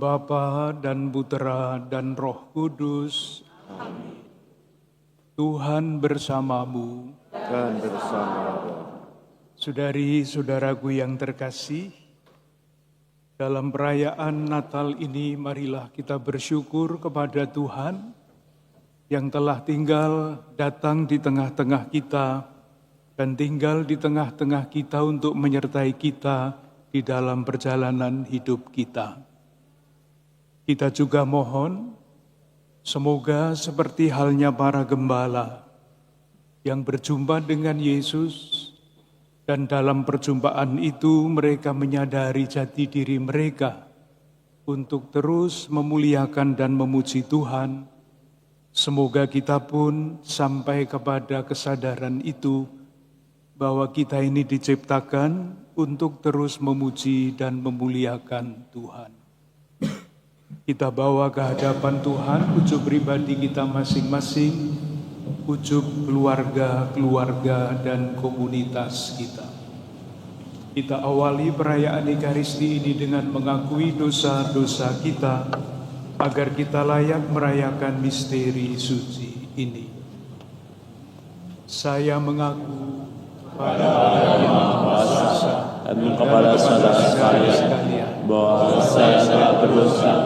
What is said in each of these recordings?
Bapa dan Putera dan Roh Kudus. Amin. Tuhan bersamamu. Dan bersama Saudari-saudaraku yang terkasih, dalam perayaan Natal ini marilah kita bersyukur kepada Tuhan yang telah tinggal datang di tengah-tengah kita dan tinggal di tengah-tengah kita untuk menyertai kita di dalam perjalanan hidup kita. Kita juga mohon, semoga seperti halnya para gembala yang berjumpa dengan Yesus, dan dalam perjumpaan itu mereka menyadari jati diri mereka untuk terus memuliakan dan memuji Tuhan. Semoga kita pun sampai kepada kesadaran itu, bahwa kita ini diciptakan untuk terus memuji dan memuliakan Tuhan. Kita bawa ke hadapan Tuhan ujub pribadi kita masing-masing, ujub keluarga dan komunitas kita. Kita awali perayaan Ekaristi ini dengan mengakui dosa-dosa kita, agar kita layak merayakan misteri suci ini. Saya mengaku pada Allah yang Maha Kuasa dan kepada saudara sekalian bahwa saya telah berdosa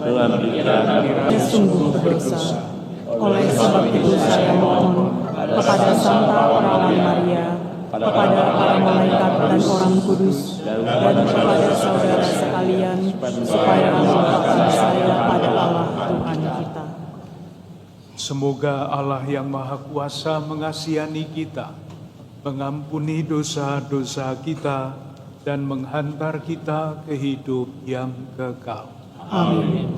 dengan pikiran dan sungguh berdosa. Oleh sebab itu saya mohon kepada Santa Perawan Maria, kepada para malaikat dan orang kudus, dan kepada saudara sekalian, supaya melimpahkan saya pada Allah Tuhan kita. Semoga Allah yang Maha Kuasa mengasihani kita, mengampuni dosa-dosa kita, dan menghantar kita ke hidup yang kekal. Amin.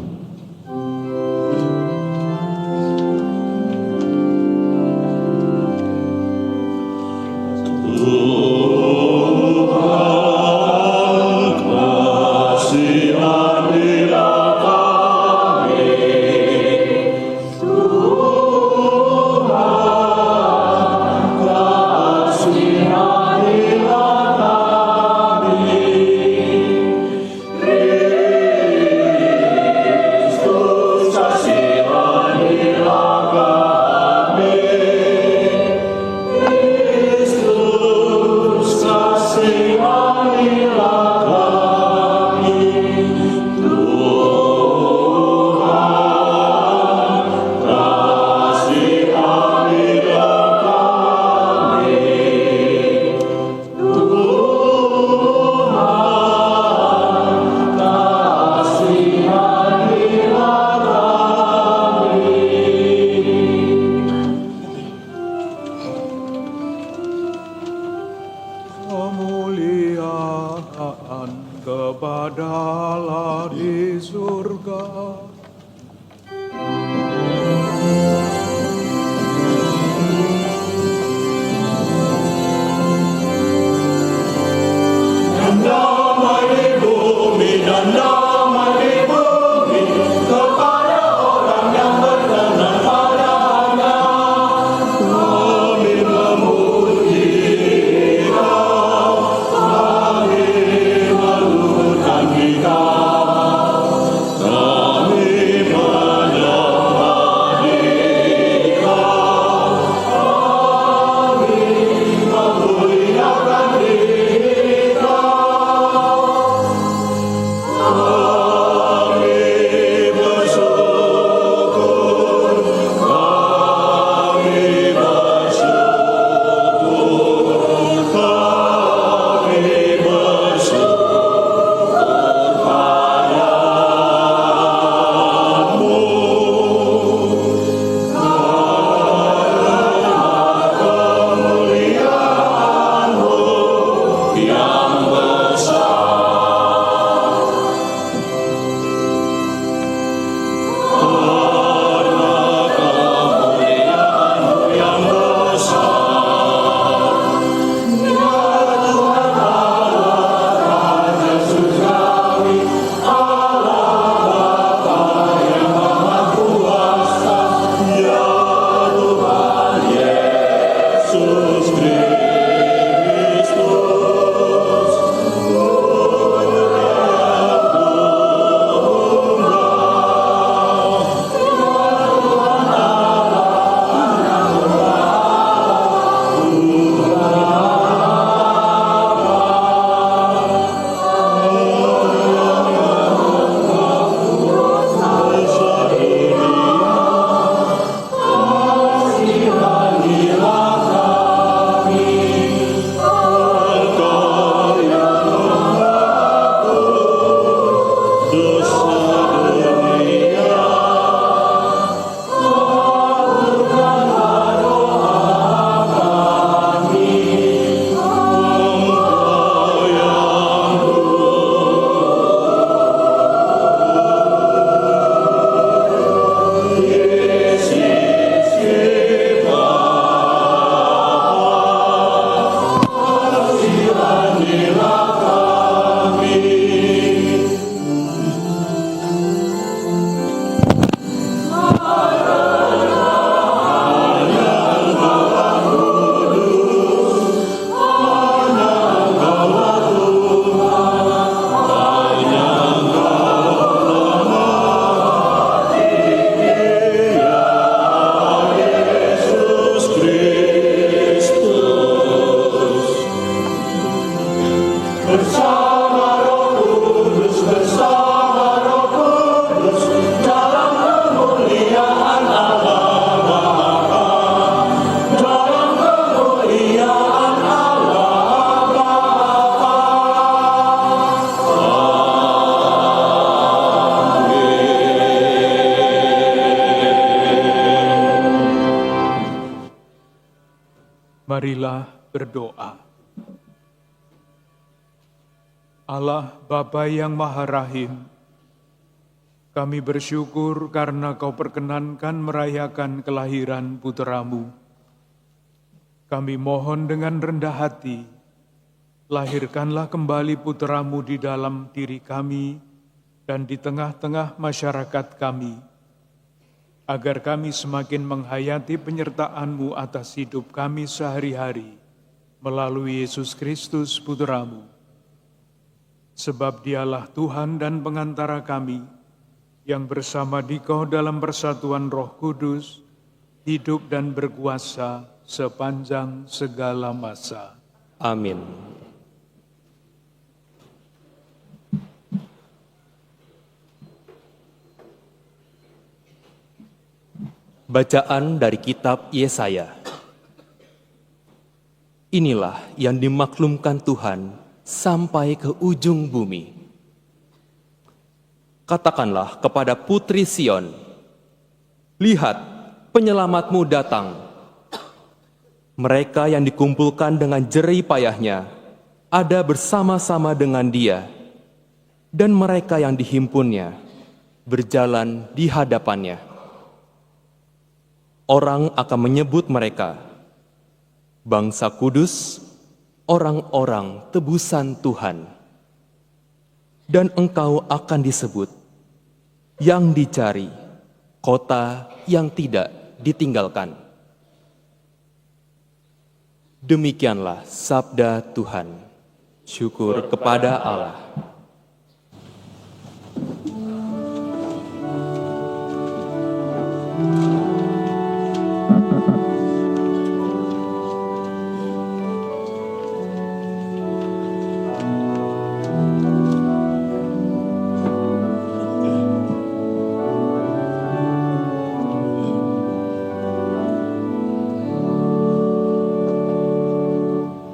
Marilah berdoa. Allah Bapa yang Maha Rahim, kami bersyukur karena Kau perkenankan merayakan kelahiran putra-Mu. Kami mohon dengan rendah hati, lahirkanlah kembali putra-Mu di dalam diri kami dan di tengah-tengah masyarakat kami, agar kami semakin menghayati penyertaan-Mu atas hidup kami sehari-hari, melalui Yesus Kristus putra-Mu. Sebab Dialah Tuhan dan pengantara kami, yang bersama Dikau dalam persatuan Roh Kudus, hidup dan berkuasa sepanjang segala masa. Amin. Bacaan dari kitab Yesaya. Inilah yang dimaklumkan Tuhan sampai ke ujung bumi. Katakanlah kepada putri Sion, lihat, penyelamatmu datang. Mereka yang dikumpulkan dengan jerih payahnya ada bersama-sama dengan Dia, dan mereka yang dihimpunnya berjalan di hadapannya. Orang akan menyebut mereka bangsa kudus, orang-orang tebusan Tuhan. Dan engkau akan disebut yang dicari, kota yang tidak ditinggalkan. Demikianlah sabda Tuhan. Syukur kepada Allah.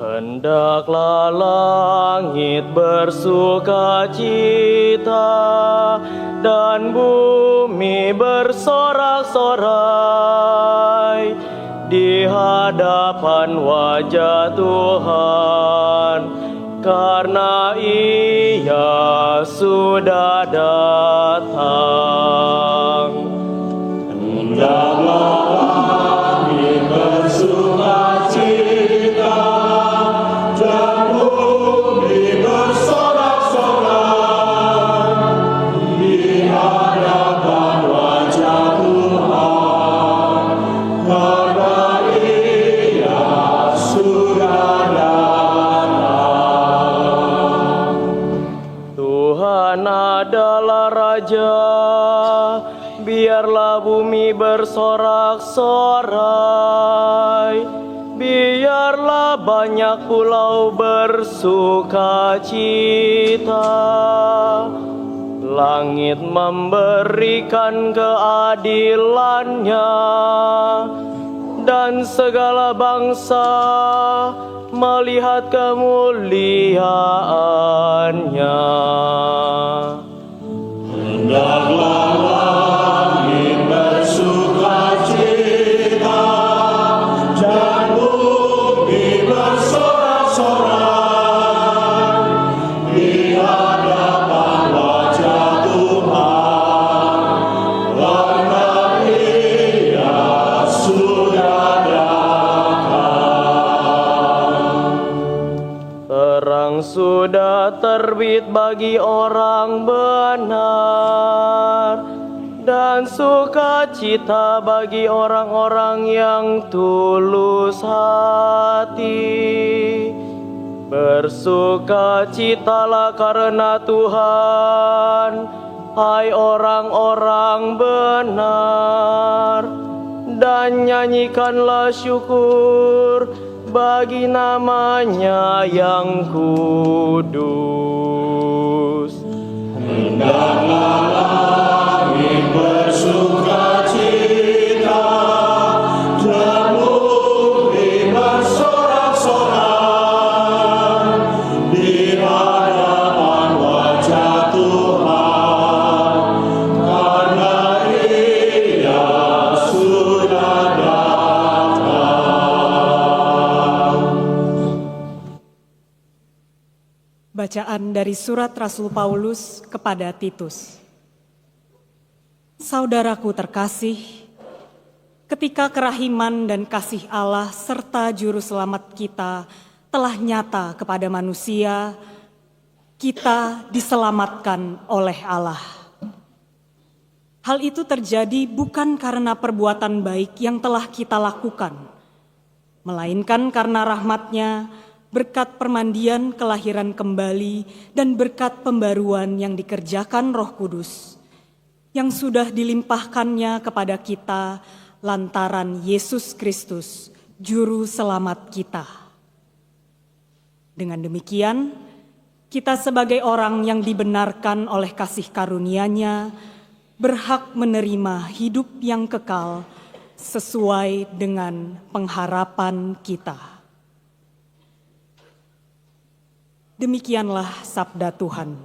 Hendaklah langit bersukacita dan bumi bersorak-sorai di hadapan wajah Tuhan, karena Ia sudah datang. Hendaklah langit bersukacita dan bumi bersorak-sorai di hadapan wajah Tuhan, karena Ia sudah datang. Tuhan adalah Raja, biarlah bumi bersorak-sorai, biarlah banyak pulau bersukacita. Langit memberikan keadilannya, dan segala bangsa melihat kemuliaannya. Hendaklah langit bersukacita dan bumi bersorak-sorai di hadapan wajah Tuhan, karena Ia sudah datang. Terang sudah terbit bagi orang benar, dan sukacita bagi orang-orang yang tulus hati. Bersukacitalah karena Tuhan, hai orang-orang benar, dan nyanyikanlah syukur bagi nama-Nya yang kudus. Hendaklah langit bersukacita dan bumi bersorak-sorai di hadapan wajah Tuhan, karena Ia sudah datang. Bacaan dari surat Rasul Paulus kepada Titus. Saudaraku terkasih, ketika kerahiman dan kasih Allah serta Juru Selamat kita telah nyata kepada manusia, kita diselamatkan oleh Allah. Hal itu terjadi bukan karena perbuatan baik yang telah kita lakukan, melainkan karena rahmat-Nya, berkat permandian kelahiran kembali dan berkat pembaruan yang dikerjakan Roh Kudus, yang sudah dilimpahkannya kepada kita lantaran Yesus Kristus, Juru Selamat kita. Dengan demikian, kita sebagai orang yang dibenarkan oleh kasih karunia-Nya, berhak menerima hidup yang kekal sesuai dengan pengharapan kita. Demikianlah sabda Tuhan.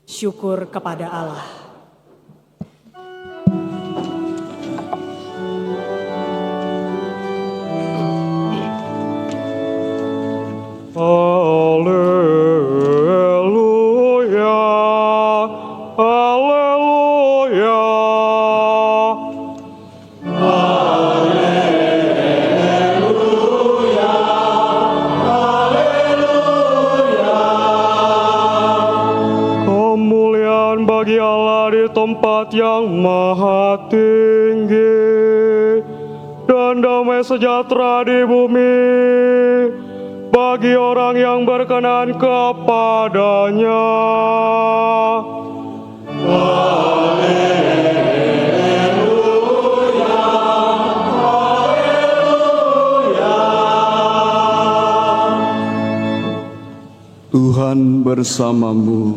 Syukur kepada Allah. Haleluya, haleluya. Kemuliaan bagi Allah di tempat yang maha tinggi, dan damai sejahtera di bumi bagi orang yang berkenan kepadanya. Tuhan bersamamu.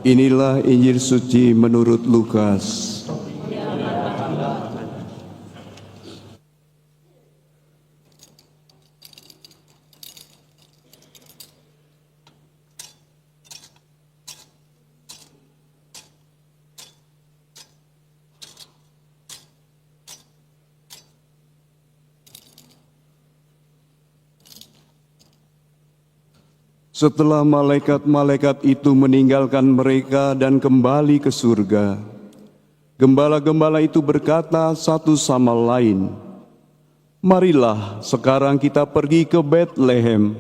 Inilah Injil suci menurut Lukas. Setelah malaikat-malaikat itu meninggalkan mereka dan kembali ke surga, gembala-gembala itu berkata satu sama lain, "Marilah sekarang kita pergi ke Betlehem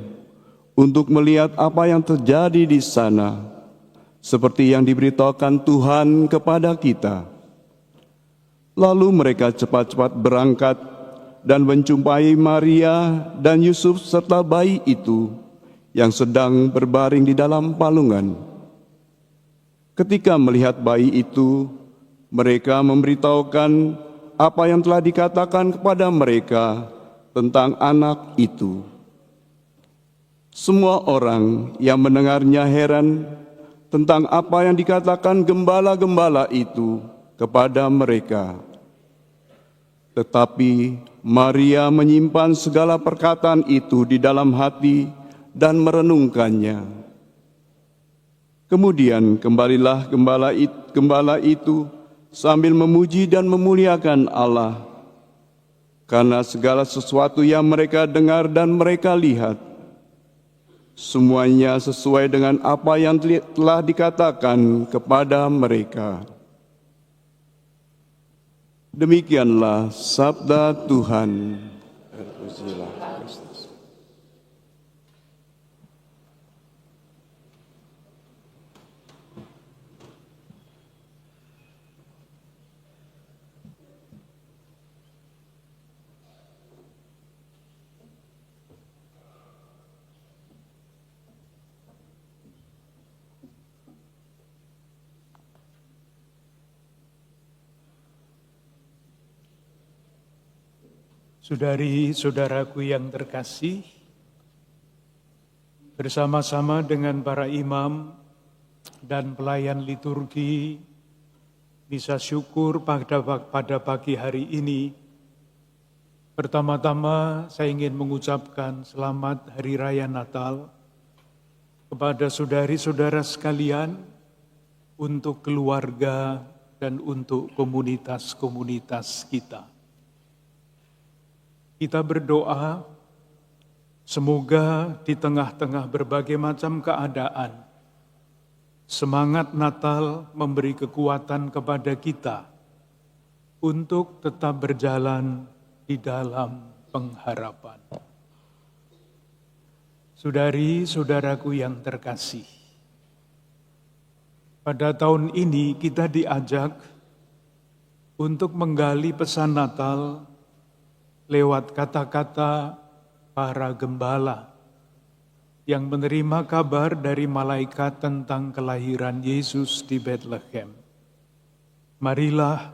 untuk melihat apa yang terjadi di sana, seperti yang diberitahukan Tuhan kepada kita." Lalu mereka cepat-cepat berangkat dan menjumpai Maria dan Yusuf serta bayi itu yang sedang berbaring di dalam palungan. Ketika melihat bayi itu, mereka memberitahukan apa yang telah dikatakan kepada mereka tentang anak itu. Semua orang yang mendengarnya heran tentang apa yang dikatakan gembala-gembala itu kepada mereka. Tetapi Maria menyimpan segala perkataan itu di dalam hati dan merenungkannya. Kemudian kembalilah gembala itu sambil memuji dan memuliakan Allah, karena segala sesuatu yang mereka dengar dan mereka lihat, semuanya sesuai dengan apa yang telah dikatakan kepada mereka. Demikianlah sabda Tuhan. Terpujilah Kristus. Saudari-saudaraku yang terkasih, bersama-sama dengan para imam dan pelayan liturgi, misa syukur pada pagi hari ini. Pertama-tama saya ingin mengucapkan selamat Hari Raya Natal kepada saudari-saudara sekalian, untuk keluarga dan untuk komunitas-komunitas kita. Kita berdoa Semoga di tengah-tengah berbagai macam keadaan, semangat Natal memberi kekuatan kepada kita untuk tetap berjalan di dalam pengharapan. Saudari-saudaraku yang terkasih, pada tahun ini kita diajak untuk menggali pesan Natal lewat kata-kata para gembala yang menerima kabar dari malaikat tentang kelahiran Yesus di Bethlehem. Marilah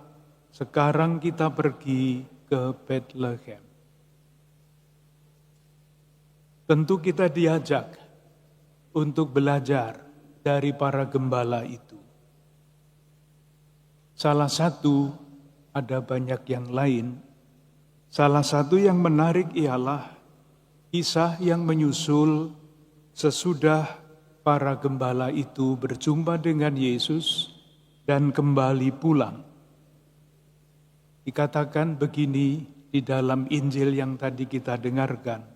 sekarang kita pergi ke Bethlehem. Tentu kita diajak untuk belajar dari para gembala itu. Salah satu, ada banyak yang lain, salah satu yang menarik ialah kisah yang menyusul sesudah para gembala itu berjumpa dengan Yesus dan kembali pulang. Dikatakan begini di dalam Injil yang tadi kita dengarkan.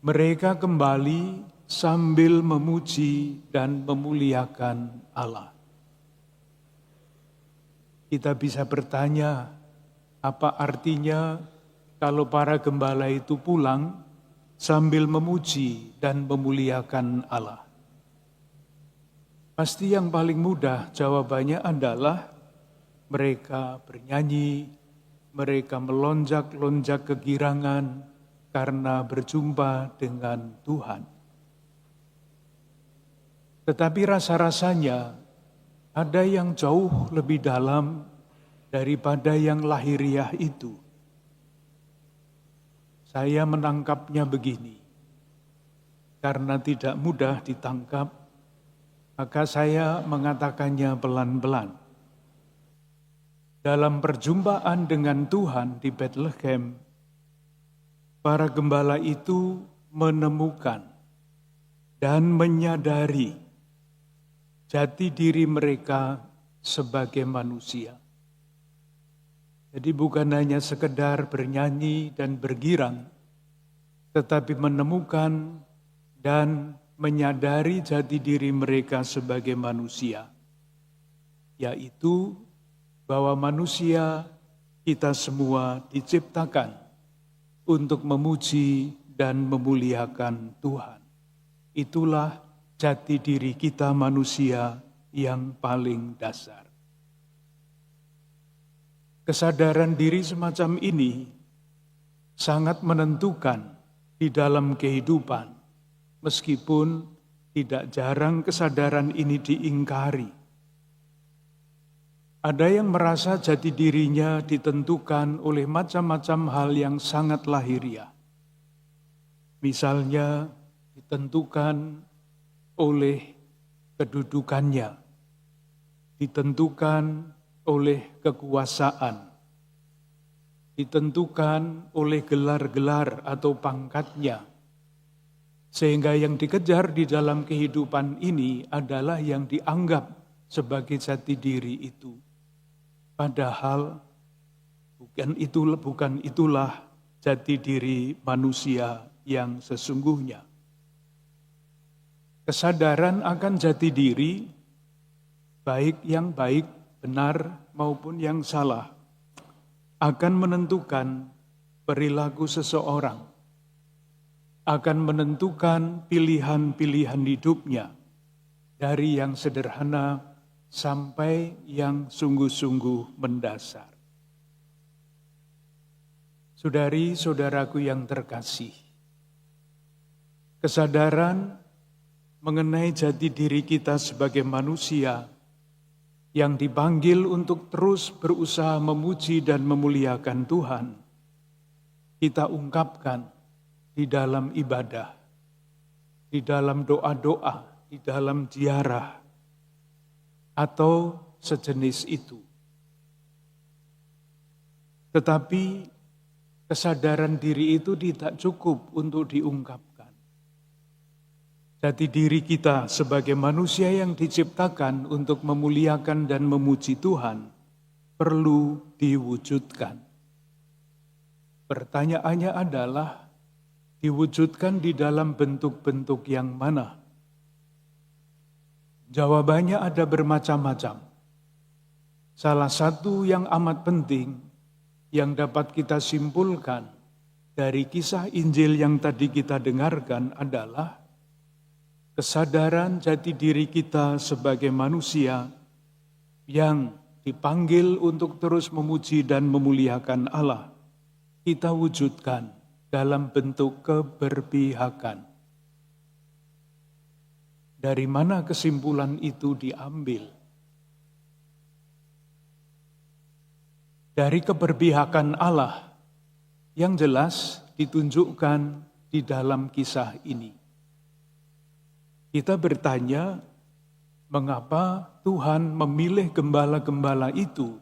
Mereka kembali sambil memuji dan memuliakan Allah. Kita bisa bertanya, apa artinya kalau para gembala itu pulang sambil memuji dan memuliakan Allah? Pasti yang paling mudah jawabannya adalah mereka bernyanyi, mereka melonjak-lonjak kegirangan karena berjumpa dengan Tuhan. Tetapi rasa-rasanya ada yang jauh lebih dalam daripada yang lahiriah itu. Saya menangkapnya begini, karena tidak mudah ditangkap, maka saya mengatakannya pelan-pelan. Dalam perjumpaan dengan Tuhan di Bethlehem, para gembala itu menemukan dan menyadari jati diri mereka sebagai manusia. Jadi bukan hanya sekedar bernyanyi dan bergirang, tetapi menemukan dan menyadari jati diri mereka sebagai manusia, yaitu bahwa manusia kita semua diciptakan untuk memuji dan memuliakan Tuhan. Itulah jati diri kita manusia yang paling dasar. Kesadaran diri semacam ini sangat menentukan di dalam kehidupan, meskipun tidak jarang kesadaran ini diingkari. Ada yang merasa jati dirinya ditentukan oleh macam-macam hal yang sangat lahiriah. Misalnya ditentukan oleh kedudukannya, ditentukan oleh kekuasaan, ditentukan oleh gelar-gelar atau pangkatnya, sehingga yang dikejar di dalam kehidupan ini adalah yang dianggap sebagai jati diri itu. Padahal bukan itulah jati diri manusia yang sesungguhnya. Kesadaran akan jati diri, baik yang baik, benar maupun yang salah, akan menentukan perilaku seseorang, akan menentukan pilihan-pilihan hidupnya, dari yang sederhana sampai yang sungguh-sungguh mendasar. Saudari-saudaraku yang terkasih, kesadaran mengenai jati diri kita sebagai manusia yang dipanggil untuk terus berusaha memuji dan memuliakan Tuhan, kita ungkapkan di dalam ibadah, di dalam doa-doa, di dalam ziarah, atau sejenis itu. Tetapi kesadaran diri itu tidak cukup untuk diungkapkan. Jati diri kita sebagai manusia yang diciptakan untuk memuliakan dan memuji Tuhan perlu diwujudkan. Pertanyaannya adalah, diwujudkan di dalam bentuk-bentuk yang mana? Jawabannya ada bermacam-macam. Salah satu yang amat penting yang dapat kita simpulkan dari kisah Injil yang tadi kita dengarkan adalah kesadaran jati diri kita sebagai manusia yang dipanggil untuk terus memuji dan memuliakan Allah, kita wujudkan dalam bentuk keberpihakan. Dari mana kesimpulan itu diambil? Dari keberpihakan Allah yang jelas ditunjukkan di dalam kisah ini. Kita bertanya, mengapa Tuhan memilih gembala-gembala itu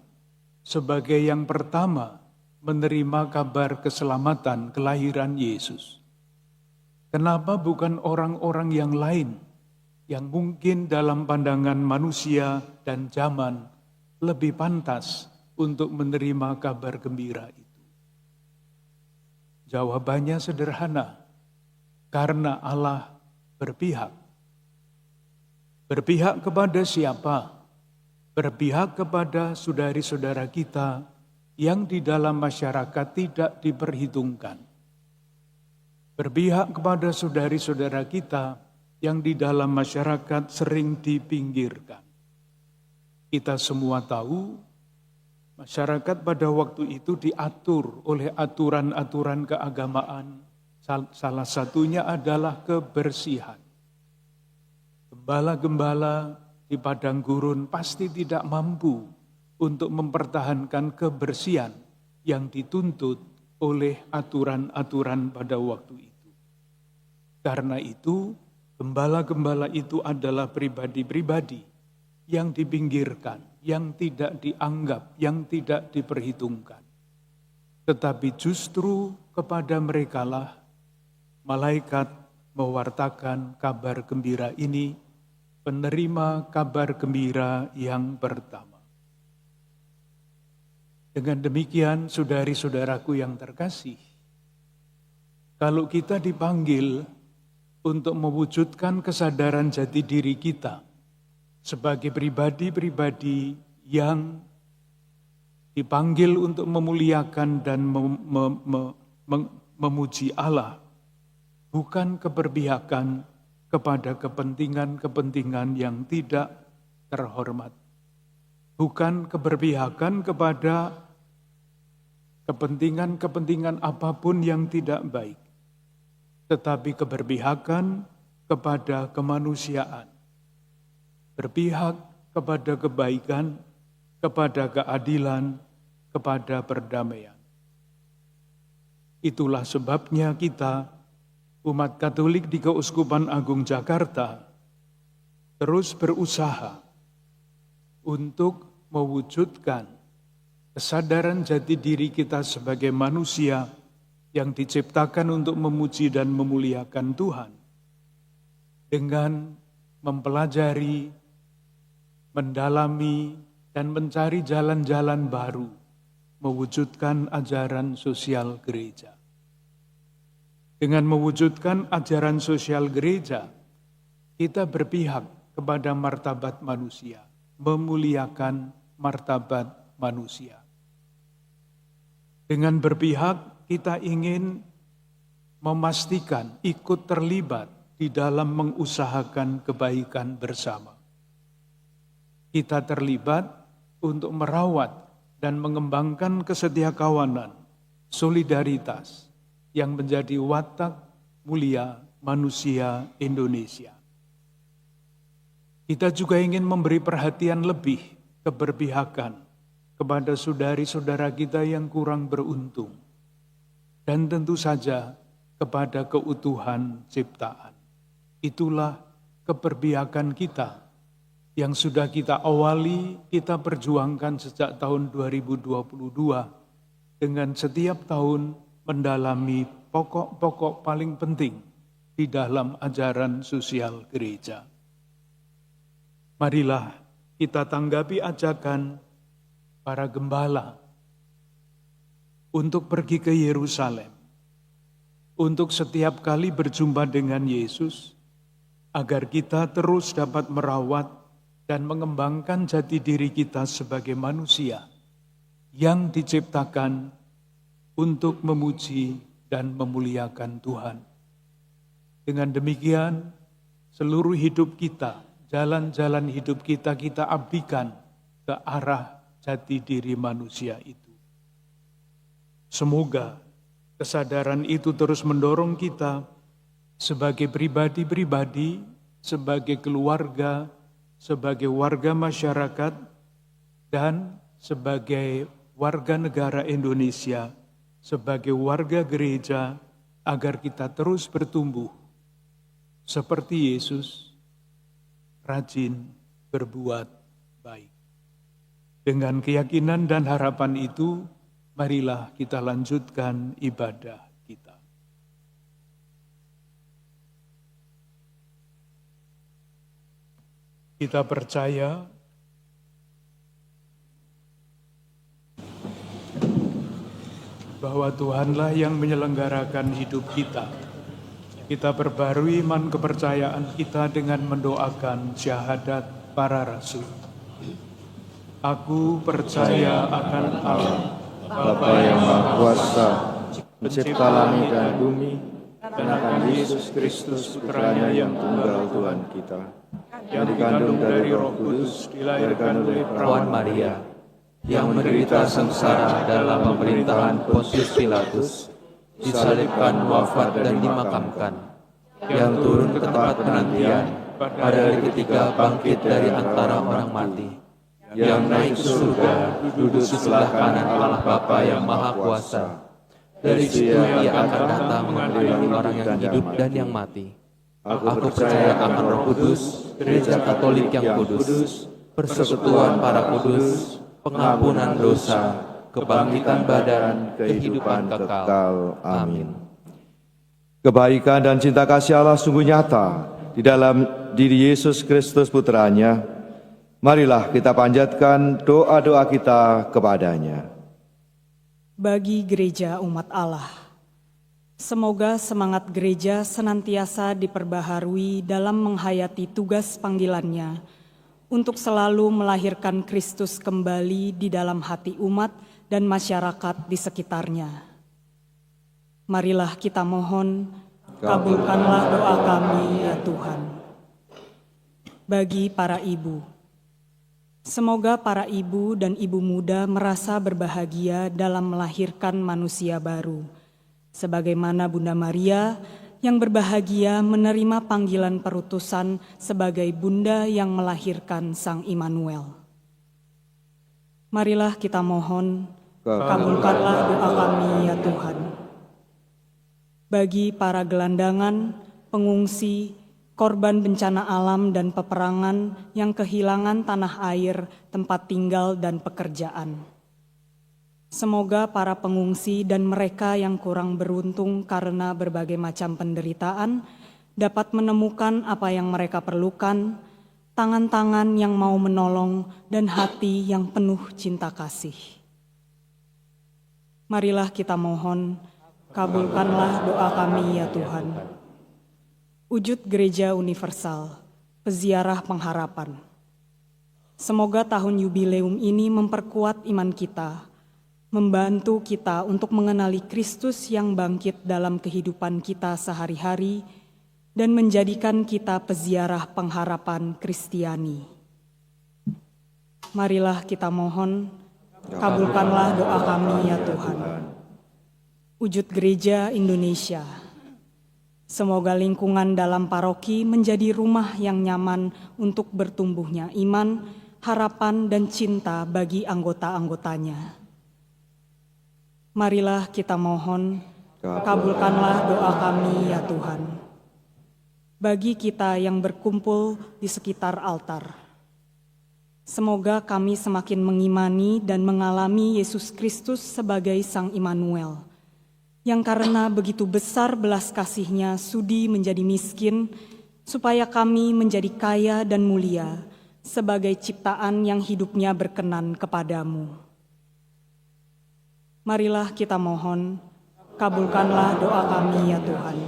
sebagai yang pertama menerima kabar keselamatan kelahiran Yesus? Kenapa bukan orang-orang yang lain yang mungkin dalam pandangan manusia dan zaman lebih pantas untuk menerima kabar gembira itu? Jawabannya sederhana, karena Allah berpihak. Berpihak kepada siapa? Berpihak kepada saudari-saudara kita yang di dalam masyarakat tidak diperhitungkan. Berpihak kepada saudari-saudara kita yang di dalam masyarakat sering dipinggirkan. Kita semua tahu, masyarakat pada waktu itu diatur oleh aturan-aturan keagamaan. Salah satunya adalah kebersihan. Gembala-gembala di padang gurun pasti tidak mampu untuk mempertahankan kebersihan yang dituntut oleh aturan-aturan pada waktu itu. Karena itu, gembala-gembala itu adalah pribadi-pribadi yang dipinggirkan, yang tidak dianggap, yang tidak diperhitungkan. Tetapi justru kepada merekalah malaikat mewartakan kabar gembira ini, penerima kabar gembira yang pertama. Dengan demikian, saudari-saudaraku yang terkasih, kalau kita dipanggil untuk mewujudkan kesadaran jati diri kita sebagai pribadi-pribadi yang dipanggil untuk memuliakan dan memuji Allah, bukan keberpihakan kepada kepentingan-kepentingan yang tidak terhormat. Bukan keberpihakan kepada kepentingan-kepentingan apapun yang tidak baik. Tetapi keberpihakan kepada kemanusiaan. Berpihak kepada kebaikan, kepada keadilan, kepada perdamaian. Itulah sebabnya kita, umat Katolik di Keuskupan Agung Jakarta, terus berusaha untuk mewujudkan kesadaran jati diri kita sebagai manusia yang diciptakan untuk memuji dan memuliakan Tuhan dengan mempelajari, mendalami, dan mencari jalan-jalan baru mewujudkan ajaran sosial gereja. Dengan mewujudkan ajaran sosial gereja, kita berpihak kepada martabat manusia, memuliakan martabat manusia. Dengan berpihak, kita ingin memastikan ikut terlibat di dalam mengusahakan kebaikan bersama. Kita terlibat untuk merawat dan mengembangkan kesetiakawanan, solidaritas, yang menjadi watak mulia manusia Indonesia. Kita juga ingin memberi perhatian lebih, keberpihakan kepada saudari-saudara kita yang kurang beruntung. Dan tentu saja kepada keutuhan ciptaan. Itulah keberpihakan kita yang sudah kita awali, kita perjuangkan sejak tahun 2022 dengan setiap tahun mendalami pokok-pokok paling penting di dalam ajaran sosial gereja. Marilah kita tanggapi ajakan para gembala untuk pergi ke Yerusalem, untuk setiap kali berjumpa dengan Yesus, agar kita terus dapat merawat dan mengembangkan jati diri kita sebagai manusia yang diciptakan untuk memuji dan memuliakan Tuhan. Dengan demikian, seluruh hidup kita, jalan-jalan hidup kita abdikan ke arah jati diri manusia itu. Semoga kesadaran itu terus mendorong kita sebagai pribadi-pribadi, sebagai keluarga, sebagai warga masyarakat, dan sebagai warga negara Indonesia, sebagai warga gereja, agar kita terus bertumbuh seperti Yesus, rajin berbuat baik. Dengan keyakinan dan harapan itu, marilah kita lanjutkan ibadah kita. Kita percaya bahwa Tuhanlah yang menyelenggarakan hidup kita. Kita perbarui iman kepercayaan kita dengan mendoakan syahadat para rasul. Aku percaya akan Allah, Bapa yang Maha Kuasa, pencipta langit dan bumi, dan akan Yesus Kristus, Putranya yang tunggal Tuhan kita, yang dikandung dari Roh Kudus, dilahirkan oleh perawan Maria, yang menderita sengsara dalam pemerintahan Pontius Pilatus, disalibkan, wafat dan dimakamkan, yang turun ke tempat penantian, pada hari ketiga bangkit dari antara orang mati, yang naik ke surga, duduk di sebelah kanan Allah Bapa yang Maha Kuasa. Dari situ Ia akan datang mengadili orang yang hidup dan yang mati. Aku percaya akan Roh Kudus, Gereja Katolik yang kudus, persekutuan para kudus, pengampunan dosa, kebangkitan badan, kehidupan kekal. Amin. Kebaikan dan cinta kasih Allah sungguh nyata di dalam diri Yesus Kristus Putranya. Marilah kita panjatkan doa-doa kita kepadanya. Bagi gereja umat Allah, semoga semangat gereja senantiasa diperbaharui dalam menghayati tugas panggilannya untuk selalu melahirkan Kristus kembali di dalam hati umat dan masyarakat di sekitarnya. Marilah kita mohon, kabulkanlah doa kami ya Tuhan. Bagi para ibu, semoga para ibu dan ibu muda merasa berbahagia dalam melahirkan manusia baru, sebagaimana Bunda Maria yang berbahagia menerima panggilan perutusan sebagai Bunda yang melahirkan Sang Immanuel. Marilah kita mohon, kabulkanlah doa kami ya Tuhan. Bagi para gelandangan, pengungsi, korban bencana alam dan peperangan yang kehilangan tanah air, tempat tinggal dan pekerjaan. Semoga para pengungsi dan mereka yang kurang beruntung karena berbagai macam penderitaan dapat menemukan apa yang mereka perlukan, tangan-tangan yang mau menolong dan hati yang penuh cinta kasih. Marilah kita mohon, kabulkanlah doa kami ya Tuhan. Wujud Gereja Universal, peziarah pengharapan. Semoga tahun yubileum ini memperkuat iman kita, membantu kita untuk mengenali Kristus yang bangkit dalam kehidupan kita sehari-hari, dan menjadikan kita peziarah pengharapan Kristiani. Marilah kita mohon, kabulkanlah doa kami ya Tuhan. Wujud Gereja Indonesia, semoga lingkungan dalam paroki menjadi rumah yang nyaman untuk bertumbuhnya iman, harapan, dan cinta bagi anggota-anggotanya. Marilah kita mohon, kabulkanlah doa kami ya Tuhan. Bagi kita yang berkumpul di sekitar altar, semoga kami semakin mengimani dan mengalami Yesus Kristus sebagai Sang Immanuel, yang karena begitu besar belas kasih-Nya sudi menjadi miskin, supaya kami menjadi kaya dan mulia sebagai ciptaan yang hidupnya berkenan kepadamu. Marilah kita mohon, Kabulkanlah doa kami ya Tuhan.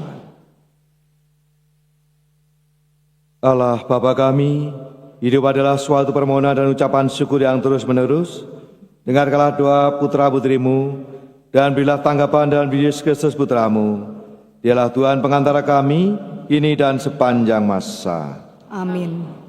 Allah Bapa kami, hidup adalah suatu permohonan dan ucapan syukur yang terus-menerus. Dengarkanlah doa putra-putrimu, dan berilah tanggapan dalam Yesus Kristus Putramu. Dialah Tuhan pengantara kami, kini dan sepanjang masa. Amin.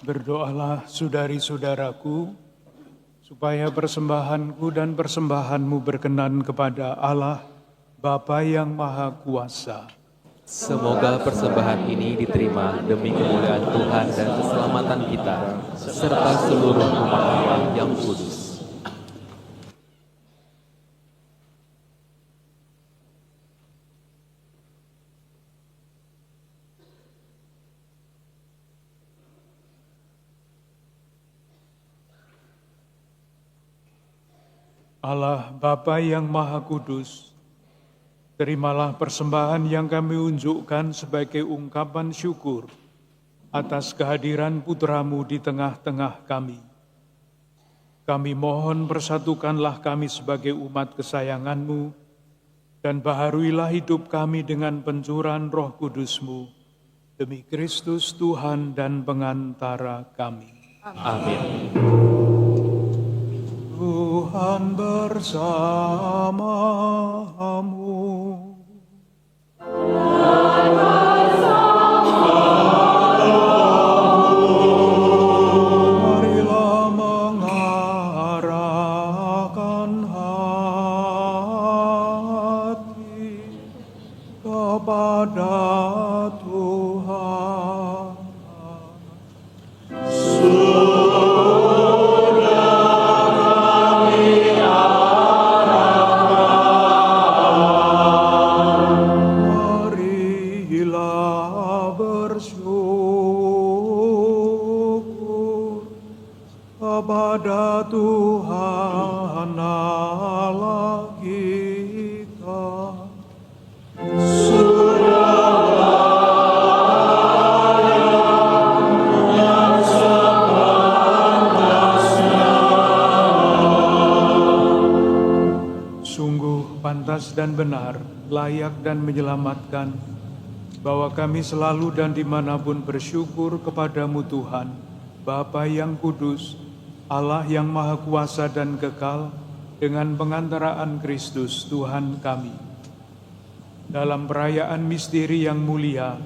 Berdoalah saudari-saudaraku, supaya persembahanku dan persembahanmu berkenan kepada Allah, Bapa yang Maha Kuasa. Semoga persembahan ini diterima demi kemuliaan Tuhan dan keselamatan kita, serta seluruh umat Allah yang kudus. Allah Bapa yang Maha Kudus, terimalah persembahan yang kami unjukkan sebagai ungkapan syukur atas kehadiran Putramu di tengah-tengah kami. Kami mohon persatukanlah kami sebagai umat kesayangan-Mu, dan baharuilah hidup kami dengan pencurahan Roh Kudus-Mu, demi Kristus Tuhan dan pengantara kami. Amin. Tuhan bersamamu. Marilah mengarahkan hati kepada Tuhan. Sudah kami kepada Tuhan Allah kita. Sungguh pantas dan benar, layak dan menyelamatkan, bahwa kami selalu dan dimanapun bersyukur kepadamu Tuhan, Bapa yang kudus, Allah yang maha kuasa dan kekal, dengan pengantaraan Kristus Tuhan kami. Dalam perayaan misteri yang mulia,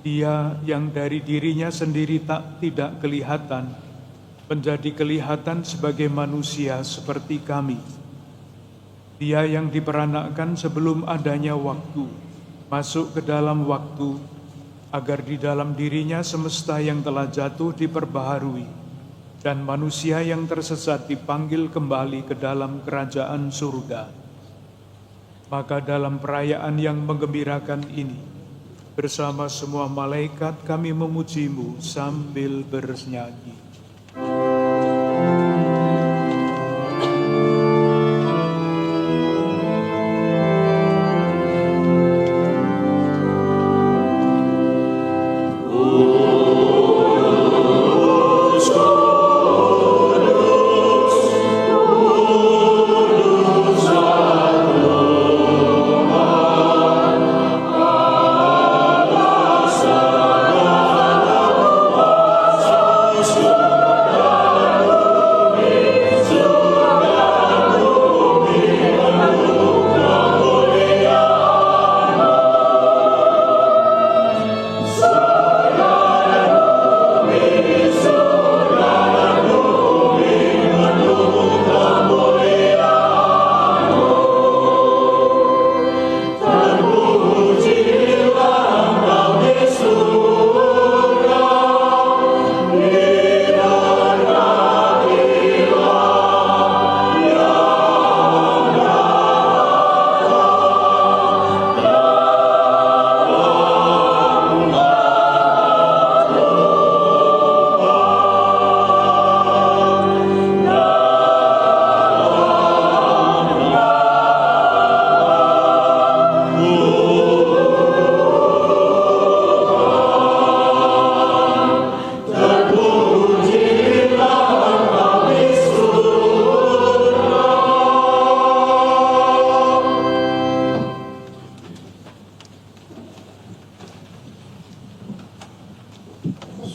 Dia yang dari dirinya sendiri tidak kelihatan, menjadi kelihatan sebagai manusia seperti kami. Dia yang diperanakkan sebelum adanya waktu, masuk ke dalam waktu, agar di dalam dirinya semesta yang telah jatuh diperbaharui, dan manusia yang tersesat dipanggil kembali ke dalam kerajaan surga. Maka dalam perayaan yang menggembirakan ini, bersama semua malaikat kami memujimu sambil bernyanyi.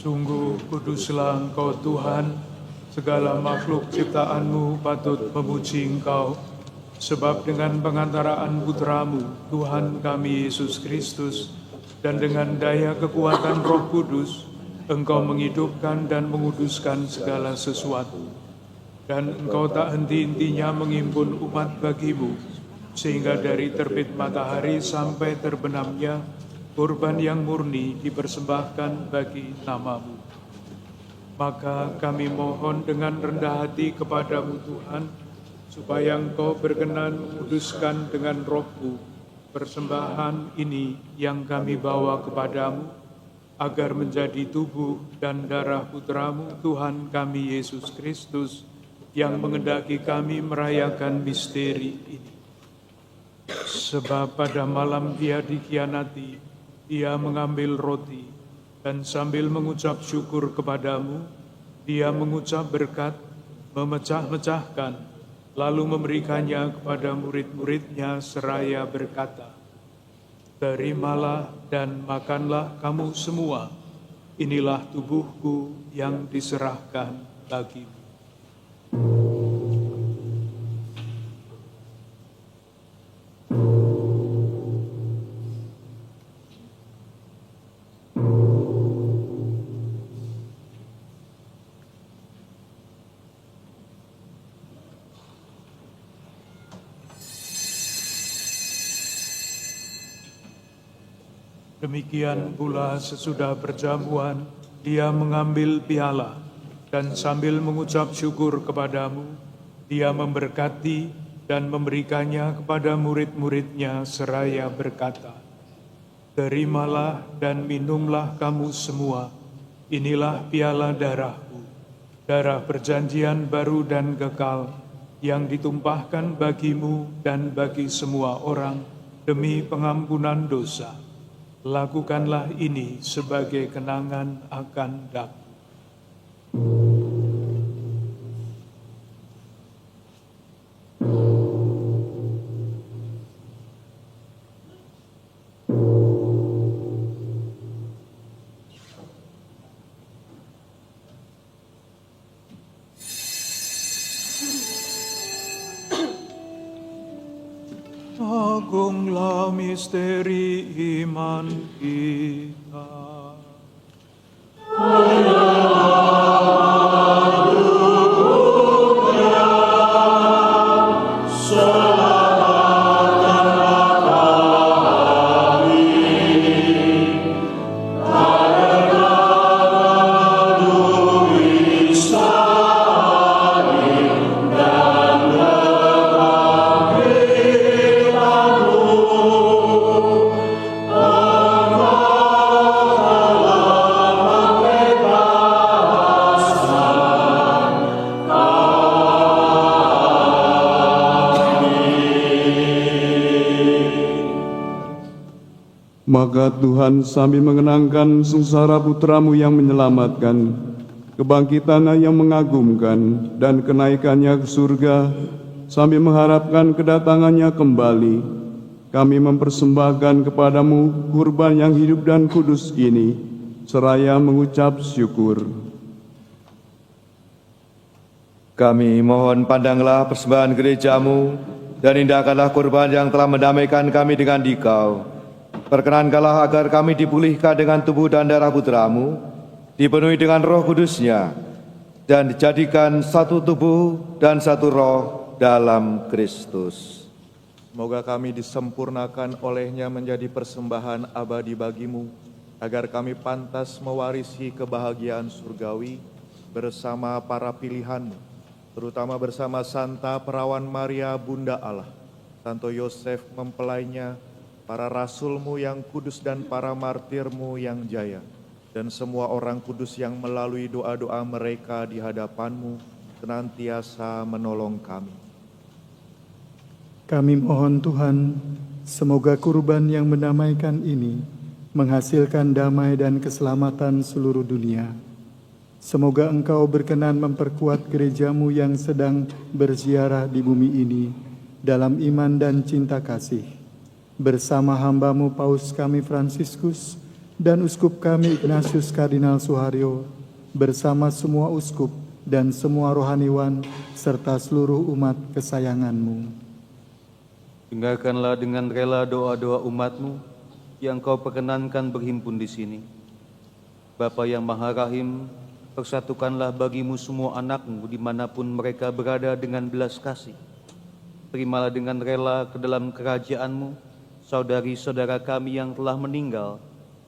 Sungguh kuduslah Engkau Tuhan, segala makhluk ciptaan-Mu patut memuji Engkau, sebab dengan pengantaraan Putra-Mu, Tuhan kami Yesus Kristus, dan dengan daya kekuatan Roh Kudus, Engkau menghidupkan dan menguduskan segala sesuatu. Dan Engkau tak henti-hentinya menghimpun umat bagimu, sehingga dari terbit matahari sampai terbenamnya, kurban yang murni dipersembahkan bagi nama-Mu. Maka kami mohon dengan rendah hati kepadamu Tuhan, supaya Engkau berkenan menguduskan dengan Roh-Mu persembahan ini yang kami bawa kepadamu, agar menjadi tubuh dan darah Putra-Mu Tuhan kami Yesus Kristus, yang mengendaki kami merayakan misteri ini. Sebab pada malam Dia dikhianati, Dia mengambil roti, dan sambil mengucap syukur kepadamu, Dia mengucap berkat, memecah-mecahkan, lalu memberikannya kepada murid-muridnya seraya berkata, "Terimalah dan makanlah kamu semua, inilah tubuhku yang diserahkan bagimu." Demikian pula sesudah perjamuan, Dia mengambil piala, dan sambil mengucap syukur kepadamu, Dia memberkati dan memberikannya kepada murid-muridnya seraya berkata, "Terimalah dan minumlah kamu semua, inilah piala darahku, darah perjanjian baru dan kekal yang ditumpahkan bagimu dan bagi semua orang demi pengampunan dosa. Lakukanlah ini sebagai kenangan akan daku. Agunglah misteri iman kita. Maka Tuhan sambil mengenangkan sengsara putra-Mu yang menyelamatkan, kebangkitannya yang mengagumkan, dan kenaikannya ke surga, sambil mengharapkan kedatangannya kembali, kami mempersembahkan kepadamu kurban yang hidup dan kudus ini, seraya mengucap syukur. Kami mohon pandanglah persembahan gerejamu, dan indahkanlah kurban yang telah mendamaikan kami dengan Dikau. Perkenankanlah agar kami dipulihkan dengan tubuh dan darah putra-Mu, dipenuhi dengan Roh Kudus-Nya, dan dijadikan satu tubuh dan satu roh dalam Kristus. Semoga kami disempurnakan olehnya menjadi persembahan abadi bagimu, agar kami pantas mewarisi kebahagiaan surgawi bersama para pilihan-Mu, terutama bersama Santa Perawan Maria Bunda Allah, Santo Yosef mempelainya, para rasul-Mu yang kudus dan para martir-Mu yang jaya, dan semua orang kudus yang melalui doa-doa mereka di hadapan-Mu senantiasa menolong kami. Kami mohon Tuhan, semoga kurban yang mendamaikan ini menghasilkan damai dan keselamatan seluruh dunia. Semoga Engkau berkenan memperkuat gereja-Mu yang sedang berziarah di bumi ini dalam iman dan cinta kasih. Bersama hamba-Mu Paus kami Fransiskus dan Uskup kami Ignatius Kardinal Suharyo, bersama semua uskup dan semua rohaniwan serta seluruh umat kesayangan-Mu. Dengarkanlah dengan rela doa-doa umat-Mu yang Kau perkenankan berhimpun di sini. Bapa yang Maha Rahim, persatukanlah bagimu semua anak-Mu dimanapun mereka berada dengan belas kasih. Terimalah dengan rela ke dalam kerajaan-Mu saudari-saudara kami yang telah meninggal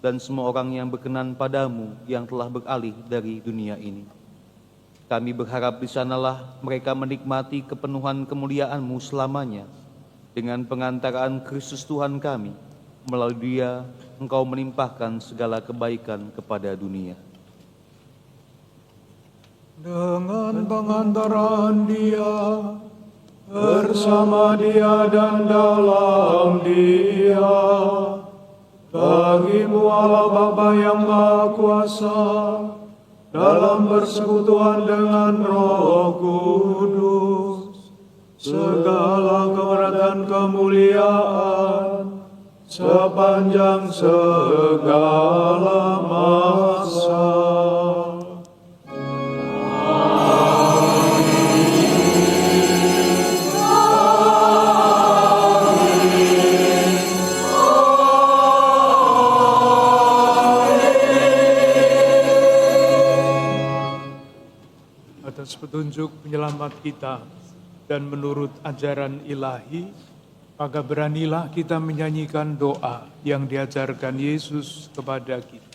dan semua orang yang berkenan padamu yang telah beralih dari dunia ini. Kami berharap di sanalah mereka menikmati kepenuhan kemuliaan-Mu selamanya. Dengan pengantaraan Kristus Tuhan kami, melalui Dia Engkau menimpahkan segala kebaikan kepada dunia. Dengan pengantaran Dia, bersama Dia dan dalam Dia, bagi-Mu Allah Bapa yang Maha Kuasa, dalam persekutuan dengan Roh Kudus, segala kebenaran kemuliaan sepanjang segala masa. Atas petunjuk penyelamat kita dan menurut ajaran ilahi, maka beranilah kita menyanyikan doa yang diajarkan Yesus kepada kita.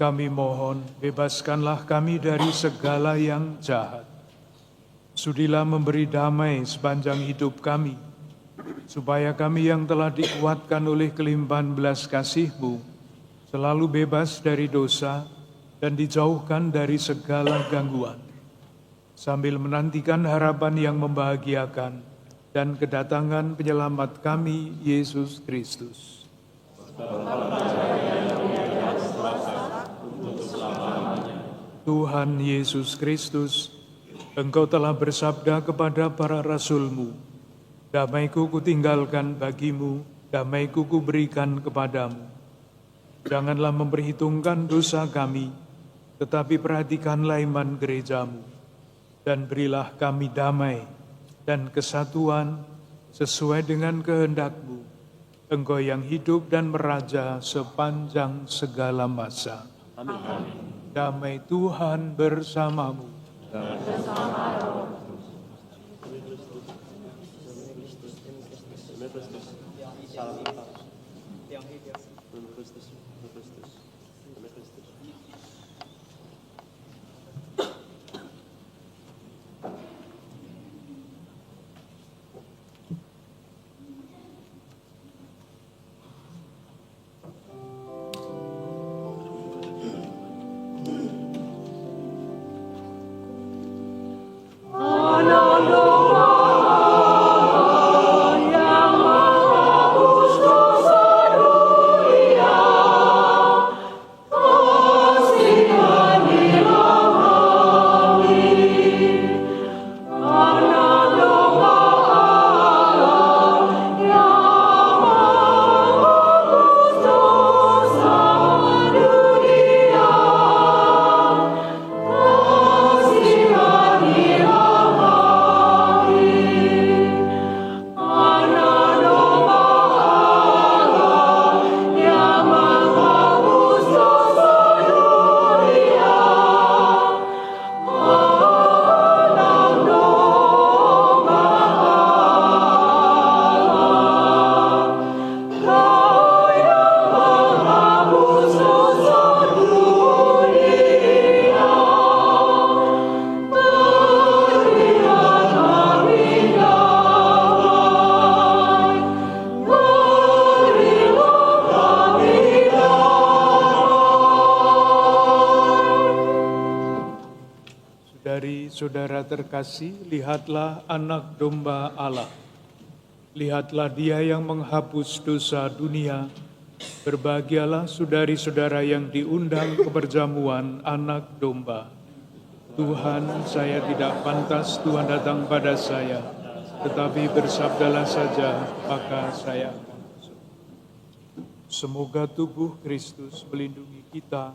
kami mohon, bebaskanlah kami dari segala yang jahat. Sudilah memberi damai sepanjang hidup kami, supaya kami yang telah dikuatkan oleh kelimpahan belas kasih-Mu, selalu bebas dari dosa dan dijauhkan dari segala gangguan, sambil menantikan harapan yang membahagiakan dan kedatangan penyelamat kami, Yesus Kristus. Tuhan Yesus Kristus, Engkau telah bersabda kepada para rasul-Mu, damai-Ku kutinggalkan bagimu, damai-Ku kuberikan kepadamu. Janganlah memperhitungkan dosa kami, tetapi perhatikanlah iman gereja-Mu, dan berilah kami damai dan kesatuan sesuai dengan kehendak-Mu, Engkau yang hidup dan meraja sepanjang segala masa. Amin. Damai Tuhan bersamamu. Saudara terkasih, lihatlah anak domba Allah. Lihatlah dia yang menghapus dosa dunia. Berbahagialah saudari-saudara yang diundang ke perjamuan anak domba. Tuhan, saya tidak pantas Tuhan datang pada saya, tetapi bersabdalah saja, maka saya akan masuk. Semoga tubuh Kristus melindungi kita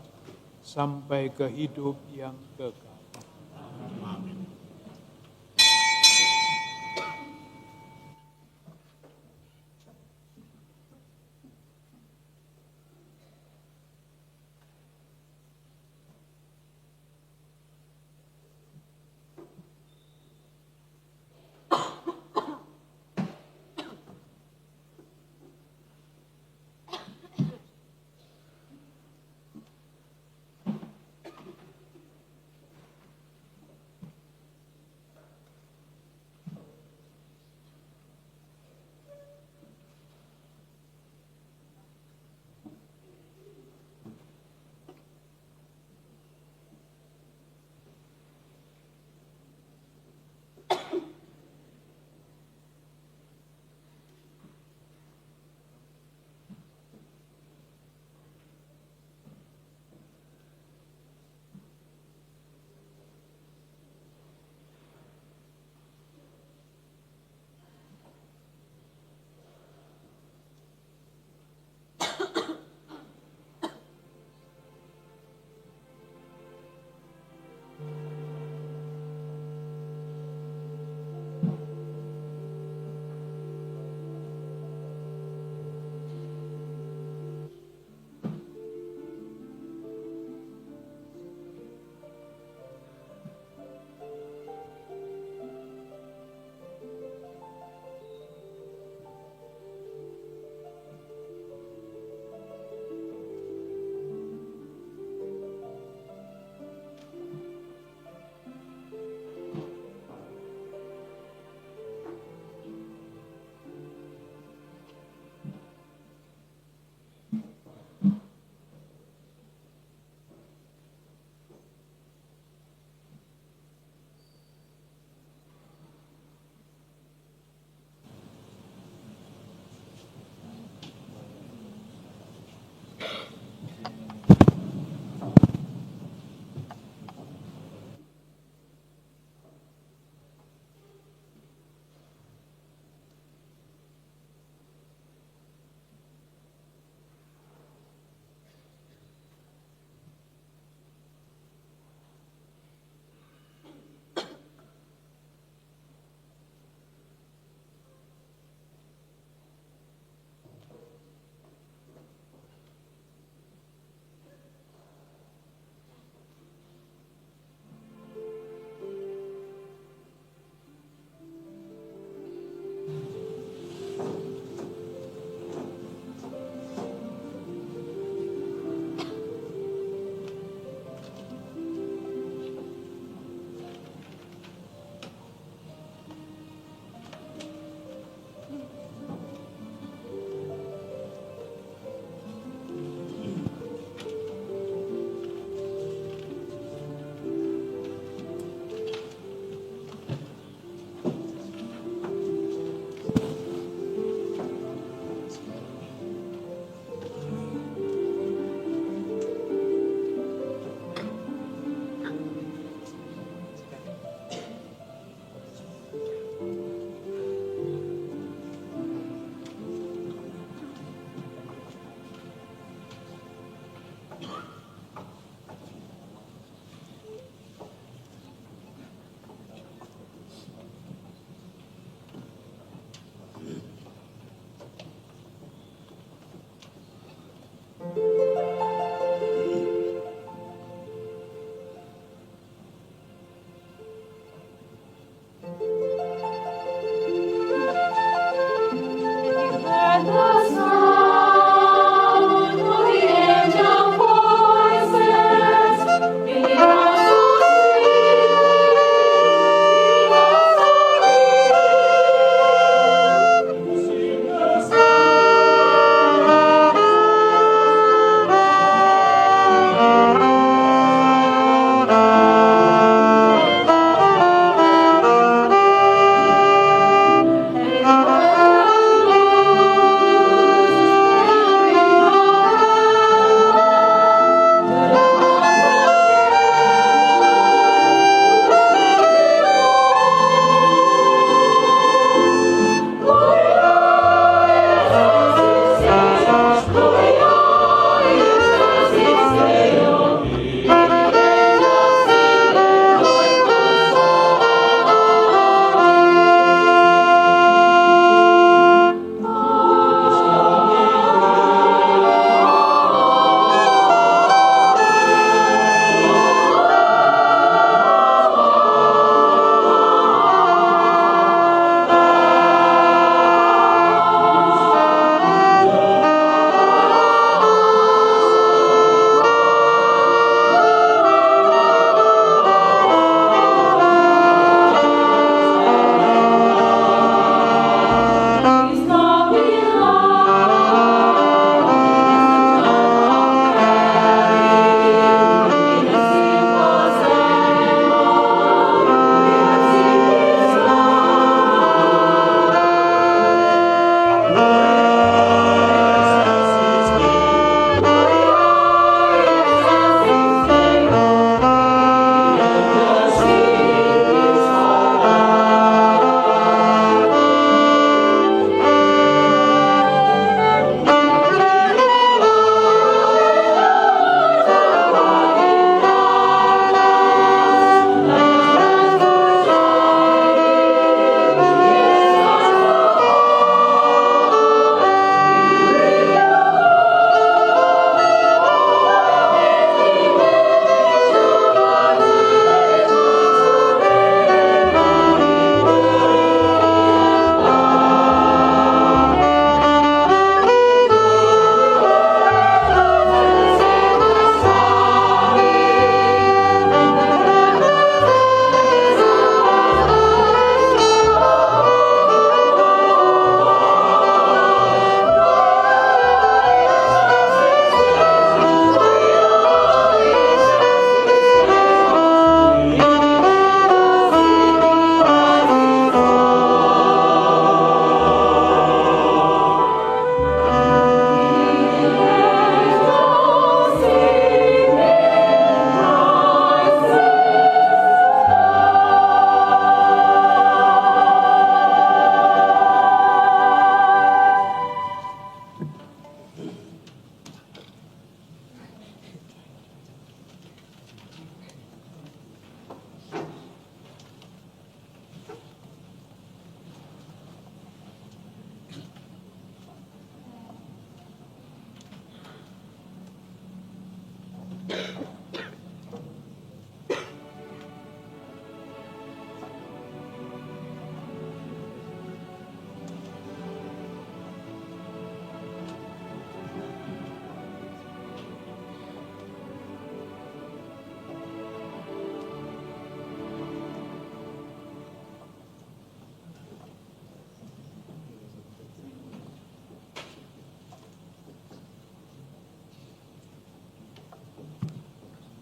sampai ke hidup yang kekal. Amin.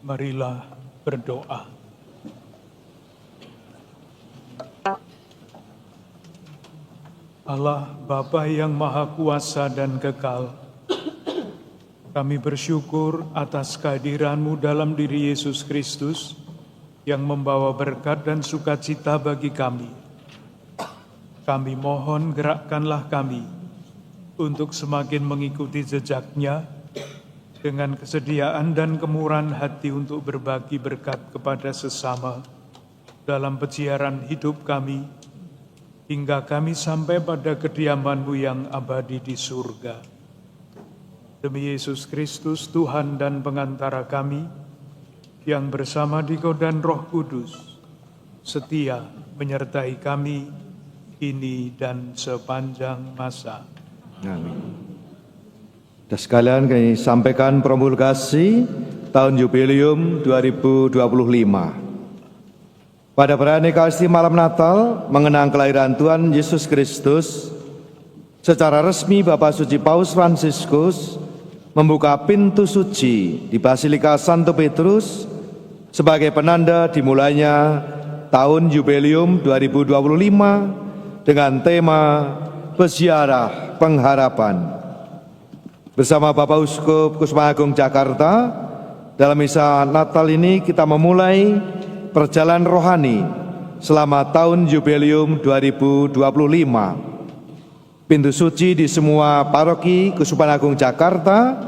Marilah berdoa. Allah Bapa yang Maha Kuasa dan Kekal, kami bersyukur atas kehadiran-Mu dalam diri Yesus Kristus yang membawa berkat dan sukacita bagi kami. Kami mohon gerakkanlah kami untuk semakin mengikuti jejak-Nya dengan kesediaan dan kemurahan hati untuk berbagi berkat kepada sesama dalam peziarah hidup kami, hingga kami sampai pada kediaman-Mu yang abadi di surga. Demi Yesus Kristus, Tuhan dan pengantara kami, yang bersama Dikau dan Roh Kudus, setia menyertai kami kini dan sepanjang masa. Amin. Dan sekalian kami sampaikan promulgasi tahun jubileum 2025. Pada perayaan Ekaristi malam Natal, mengenang kelahiran Tuhan Yesus Kristus, secara resmi Bapak Suci Paus Fransiskus membuka pintu suci di Basilika Santo Petrus sebagai penanda dimulainya tahun jubileum 2025 dengan tema Peziarah Pengharapan. Bersama Bapak Uskup Kusuma Agung Jakarta, dalam misa Natal ini kita memulai perjalanan rohani selama tahun jubileum 2025. Pintu suci di semua paroki Kusuma Agung Jakarta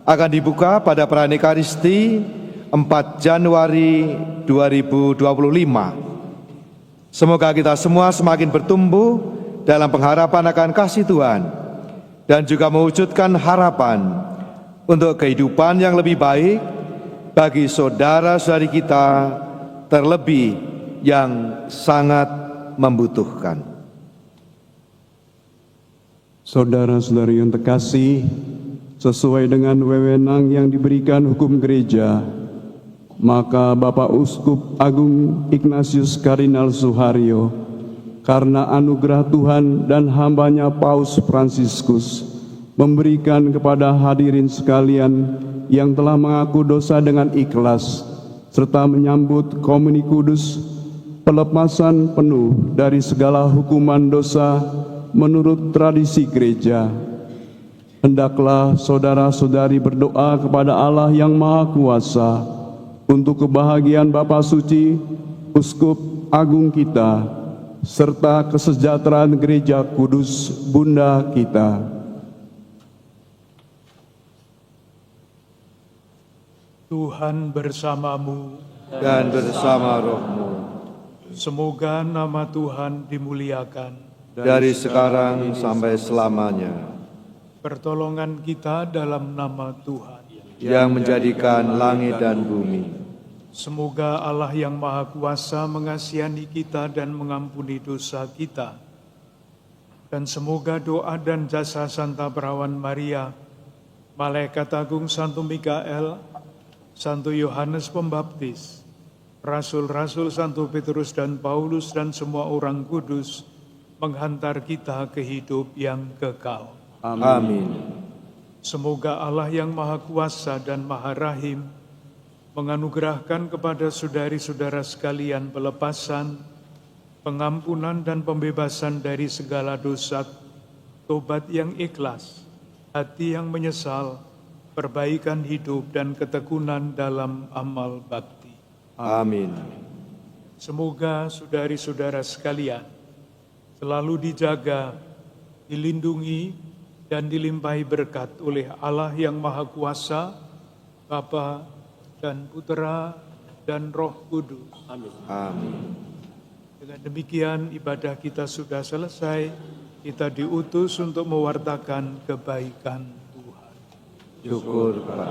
akan dibuka pada perayaan Ekaristi 4 Januari 2025. Semoga kita semua semakin bertumbuh dalam pengharapan akan kasih Tuhan dan juga mewujudkan harapan untuk kehidupan yang lebih baik bagi saudara-saudari kita, terlebih yang sangat membutuhkan. Saudara-saudari yang terkasih, sesuai dengan wewenang yang diberikan hukum gereja, maka Bapak Uskup Agung Ignatius Kardinal Suharyo, karena anugerah Tuhan dan hambanya Paus Fransiskus, memberikan kepada hadirin sekalian yang telah mengaku dosa dengan ikhlas, serta menyambut komuni kudus, pelepasan penuh dari segala hukuman dosa menurut tradisi gereja. Hendaklah saudara-saudari berdoa kepada Allah yang Maha Kuasa untuk kebahagiaan Bapa Suci, Uskup Agung kita, serta kesejahteraan Gereja Kudus Bunda kita. Tuhan bersamamu Dan bersama rohmu, semoga nama Tuhan dimuliakan. dari sekarang sampai selamanya, Pertolongan kita dalam nama Tuhan. yang menjadikan langit dan bumi. Semoga Allah yang Maha Kuasa mengasihani kita dan mengampuni dosa kita. Dan semoga doa dan jasa Santa Perawan Maria, Malaikat Agung Santo Mikael, Santo Yohanes Pembaptis, Rasul-Rasul Santo Petrus dan Paulus dan semua orang kudus menghantar kita ke hidup yang kekal. Amin. Semoga Allah yang Maha Kuasa dan Maha Rahim menganugerahkan kepada saudari-saudara sekalian pelepasan, pengampunan dan pembebasan dari segala dosa, tobat yang ikhlas, hati yang menyesal, perbaikan hidup dan ketekunan dalam amal bakti. Amin. Semoga saudari-saudara sekalian selalu dijaga, dilindungi, dan dilimpahi berkat oleh Allah yang Maha Kuasa, Bapa dan Putera dan Roh Kudus. Amin. Dengan demikian ibadah kita sudah selesai. Kita diutus untuk mewartakan kebaikan Tuhan. Syukur kepada